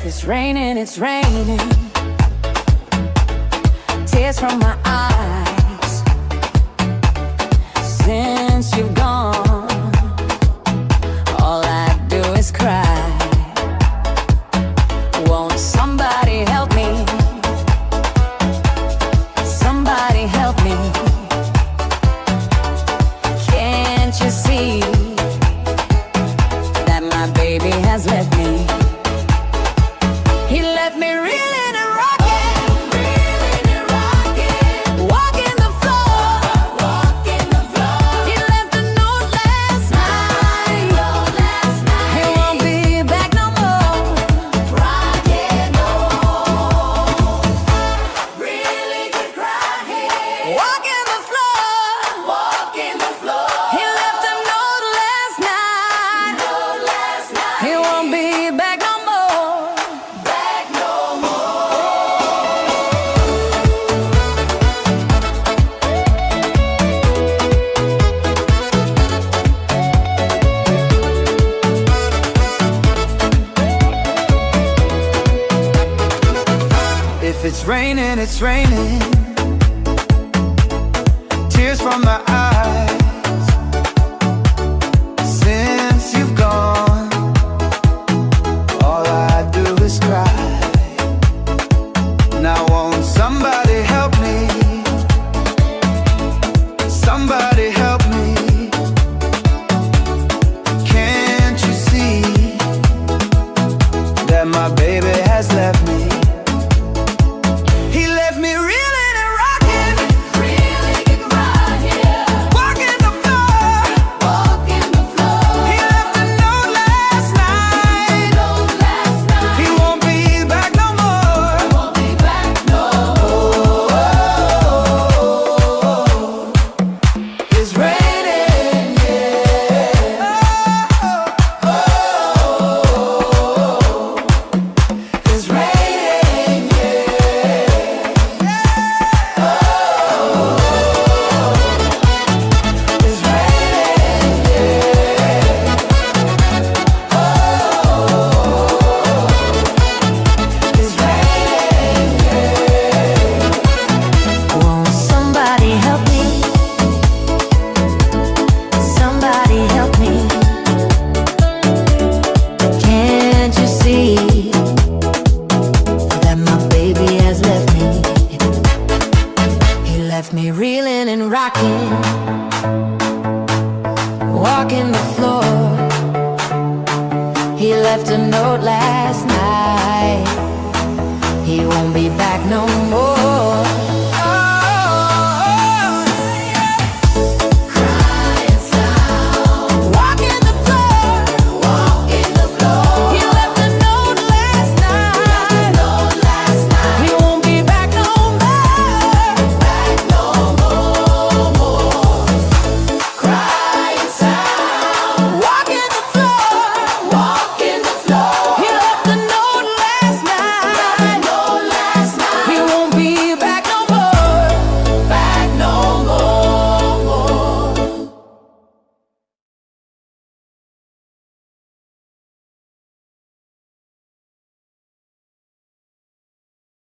It's raining, it's raining. Tears from my eyes. Since you've gone, all I do is cry. Won't somebody help me? Somebody help me. Can't you see that my baby has left me? He left me reeling and rocking, walking the floor. He left a note last night. He won't be back no more. Rocking on, really could cry here. Walking the floor. He left a note last night. He won't be back no more. If it's raining, it's raining. Tears from my eyes. Since you've gone, all I do is cry. Now won't somebody help me? Somebody help me. Can't you see that my baby has left me? He left me reeling and rocking, walking the floor. He left a note last night. He won't be back no more. It's raining, yeah. It's raining, it's Won't somebody help me? Somebody help me. Can't you see that my baby has left me? He left me reeling and rocking, walking the floor. He left a note last night. He won't be back no more.